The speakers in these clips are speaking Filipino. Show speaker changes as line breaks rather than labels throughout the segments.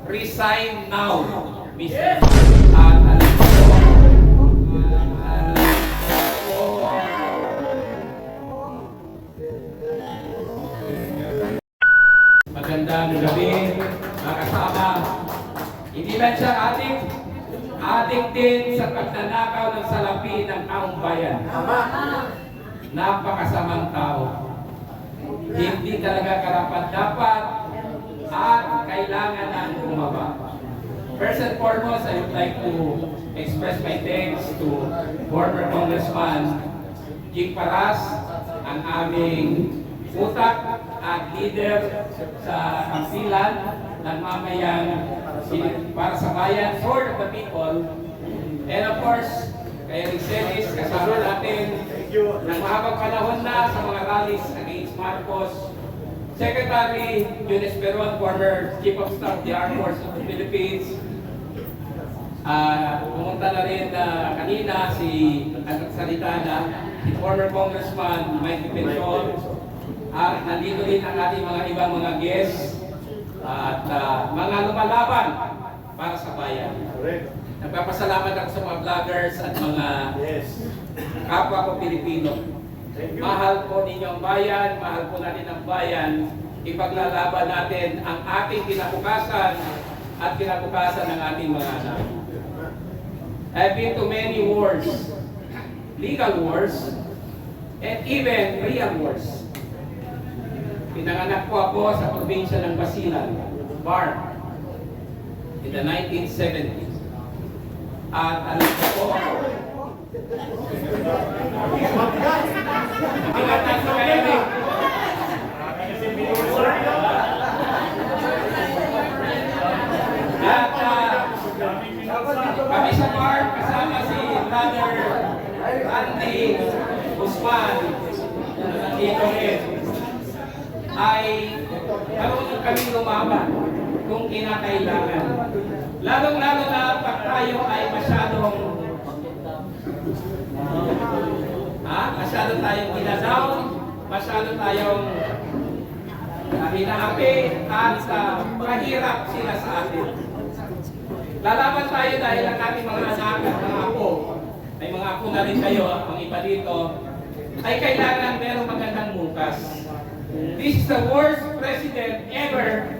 resign now, Mr. At alam ko, magandang gabi, mga kasama. Hindi lang siya adik din sa pagnanakaw ng salapi ng taong bayan. Napakasamang tao. Hindi talaga karapat-dapat at kailangan ng bumaba. First and foremost, I would like to express my thanks to former Congressman Jing Paras, ang aming utak at leader sa kampilan ng mamayang para sa bayan, sword of the people. And of course, kay Rizelis, kasama natin ng mahabang panahon na sa mga rallies against Marcos. Secretary Jun Esperon, former Chief of Staff of the Armed Forces of the Philippines. Pumunta na rin kanina si former Congressman Mike Pension. Nandito rin ang ating mga ibang mga guests at mga lumalaban para sa bayan. Nagpapasalamat ako sa mga vloggers at mga kapwa ko Pilipino. Mahal po ninyo ang bayan, mahal po natin ang bayan. Ipaglalaban natin ang ating kinabukasan at kinabukasan ng ating mga anak. I've been to many wars, legal wars, and even real wars. Pinanganak po ako sa probinsya ng Basilan, Bar, in the 1970s. At alam ko po, pagkatan sa kayo, at kami sa Bar, kasama si Brother Randy Guzman, na nandito rin, ay marunong kami lumaban kung kinakailangan. Lalong-lalo na pag tayo ay masyadong tayong ginadaw, masyado tayong hinaapi at mahirap sila sa atin. Lalaban tayo dahil ang ating mga anak at mga apo, ay mga apo na rin kayo, ang iba dito, ay kailangan merong magandang bukas. This is the worst president ever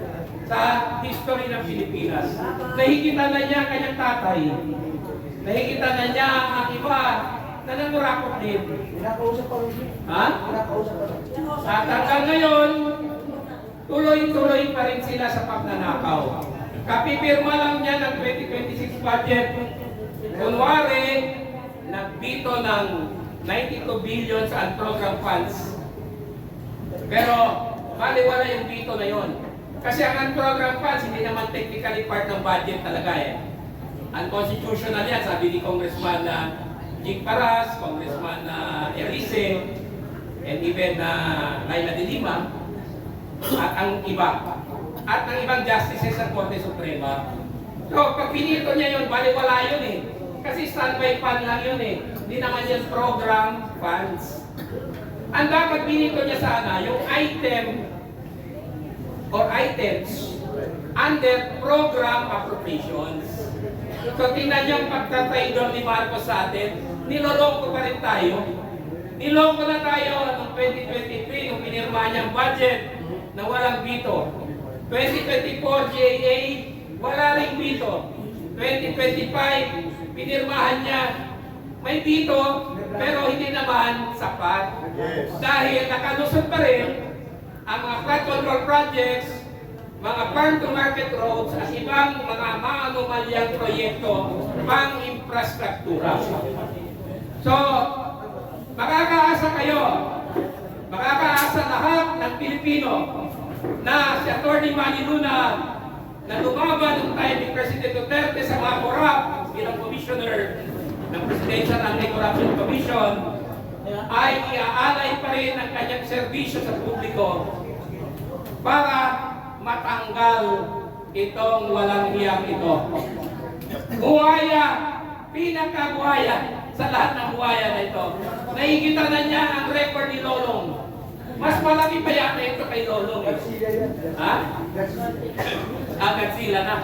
sa history ng Pilipinas. Nahigitan na niya ang kanyang tatay. Nahigitan na niya ang iba na nangurakot din. At hanggang ngayon, tuloy-tuloy pa rin sila sa pagnanakaw. Kapipirma lang niya ng 2026 budget. Kunwari, nagbito ng 92 billion sa unprogrammed funds. Pero, baliwala yung bito na yon. Kasi ang unprogrammed funds, hindi naman technically part ng budget talaga eh. Unconstitutional yan, sabi ni Congressman Jing Paras, Congressman Erice, and even Laila de Lima, at ang iba. At ang ibang justices sa Korte Suprema. So, pag pinito niya yun, baliwala yun eh. Kasi standby fund lang yun eh. Hindi naman yan program funds. Ang dapat pinito niya sana, yung item or items under program appropriations. So, tingnan niyo ang pagtataydor ni Marcos sa atin. Niloloko pa rin tayo. Niloko na tayo noong 2023 nung pinirma niyang budget na walang bito. 2024 GAA, wala rin bito. 2025, pinirmahan niya, may bito, pero hindi naman sapat. Dahil nakalusot pa rin ang mga flood control projects, mga farm-to-market roads, at ibang mga maanumalyang proyekto pang-infrastruktura. So, makakaasa kayo, makakaasa lahat ng Pilipino na si Atty. Manny Luna na lumaban ng time ni President Duterte sa mga korap bilang commissioner ng Presidential Anti-Corruption Commission ay iaalay pa rin ang kanyang serbisyo sa publiko para matanggal itong walang hiyang ito. Buhaya, pinakabuhaya sa lahat ng buhaya na ito. Nahigitan na niya ang record ni Lolong. Mas malaki pa yata ito kay Lolong. Ha? Agad sila na.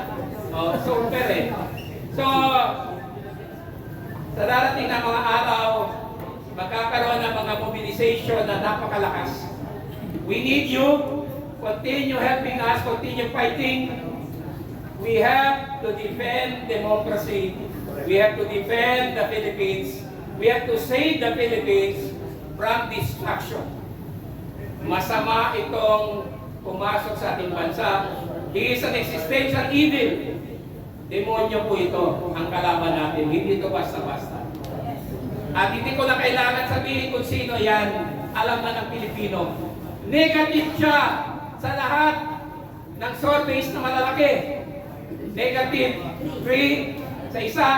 Oh, super eh. So, sa darating na mga araw, magkakaroon ng mga mobilization na napakalakas. We need you. Continue helping us, continue fighting. We have to defend democracy. We have to defend the Philippines. We have to save the Philippines from destruction. Masama itong pumasok sa ating bansa. He is an existential evil. Demonyo po ito ang kalaban natin. Hindi ito basta-basta. At hindi ko na kailangan sabihin kung sino yan. Alam na ng Pilipino. Negative siya sa lahat ng surveys na malalaki. Negative 3 sa isa,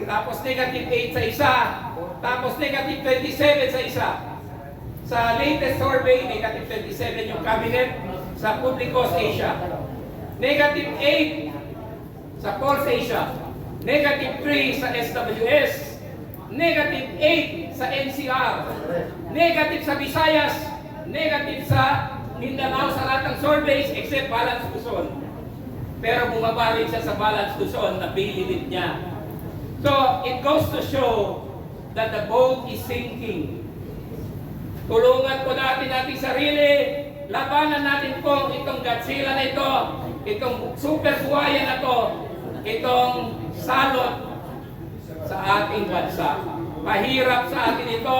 tapos negative 8 sa isa, tapos negative 27 sa isa. Sa latest survey, negative 27 yung cabinet sa Publicos Asia. Negative 8 sa Pulse Asia. Negative 3 sa SWS. Negative 8 sa NCR. Negative sa Visayas. Negative sa Mindanao sa lahat ng surveys except Balance Luzon. Pero bumaba rin siya sa Balance Luzon na bililid niya. So, it goes to show that the boat is sinking. Tulungan po natin ating sarili. Labanan natin po itong Godzilla na ito. Itong super buhaya na ito. Itong salot sa ating bansa. Mahirap sa atin ito.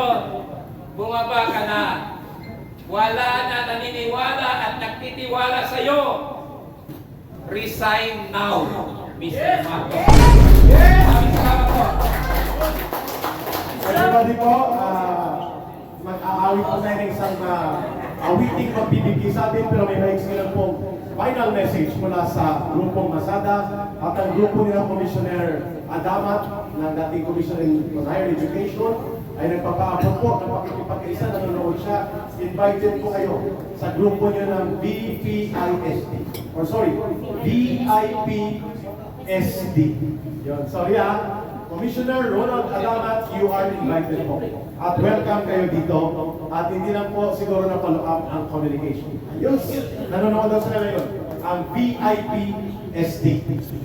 Bumaba ka na. Wala na naniniwala at nagtitiwala sa iyo. Resign now, Mr. Marcos. Maraming salamat po.
Everybody po, mag-aawit po tayo ng isang awiting pagbibigay sa atin, pero may maiksi lang pong final message mula sa grupong Masada at ang grupo nila Commissioner Adamat ng dating Commissioner on Higher Education ay nagpapaabot po ng pakikipag-isa, nanonood siya. Invited po kayo sa grupo niyo ng VPISD. Or sorry, VIPSD. Yun. Sorry Commissioner Ronald Adamat, you are invited po. At welcome kayo dito. At hindi lang po siguro na follow up ang communication. Ayos! Nanonood daw sila ngayon. Ang VIPSD.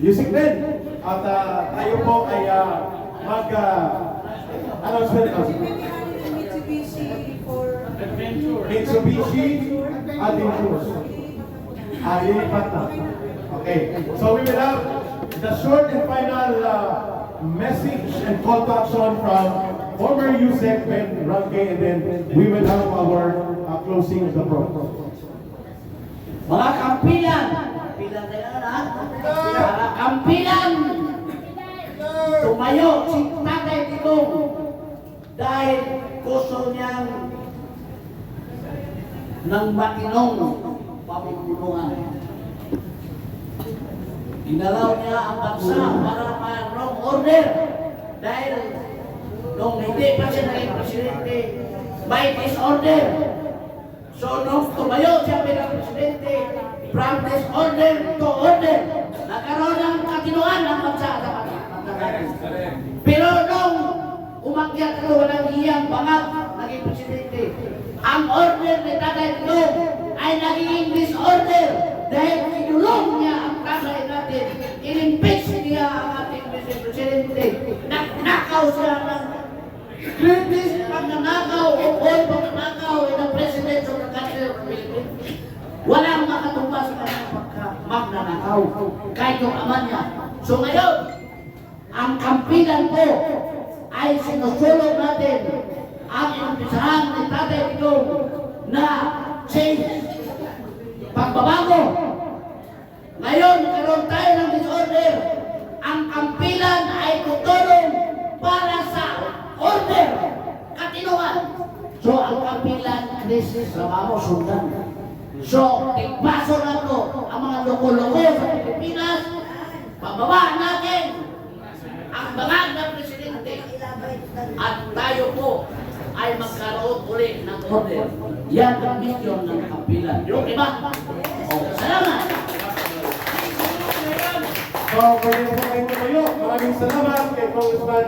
Music din. At tayo po ay announcement of Mitsubishi Adventures. Lilipat na. Okay. So we will have the short and final message and call to action from former USEC Ben Ranke, and then we will have our closing of the program.
Mga kampilan! Kampilan kayo na? Mga kampilan! Tumayo si Tatay Digong dahil gusto niyang ng matinong pamumunuan. Ginalaw niya ang bansa para mayroong order dahil nung hindi pa siya naging presidente, may disorder. So nung tumayo siya bilang presidente, from disorder to order, nagkaroon ng katinuan ng bansa sa pero nung umakyat ka walang hiyang bangat, naging presidente, ang order ni Tatay Digong ay naging disorder dahil kinulong niya ang kasay natin, inimpeach niya ang ating presidente, nagnakaw siya ng greatest pagnanakaw o all pagnanakaw in the president of the country of the Philippines. Walang makatumbas ka ng magnanakaw kahit yung ama niya. So ngayon, ang kampilan po ay sinusulong natin ang inumpisahan ni Tatay Digong na change, pagbabago. Ngayon, nagkaroon tayo ng disorder. Ang kampilan ay tutulong para sa order, katinuan. So, ang kampilan, krisis, ramamo, sundan. So, tigpaso na to ang mga loko-loko sa Pilipinas. Pababa natin ang bangag ng presidente. At tayo po ay magkaroon ulit ng order. Yan ang mission ng kampilan. Diba? Salamat!
So, pwede po kayo tumayo. Maraming salamat kay Congressman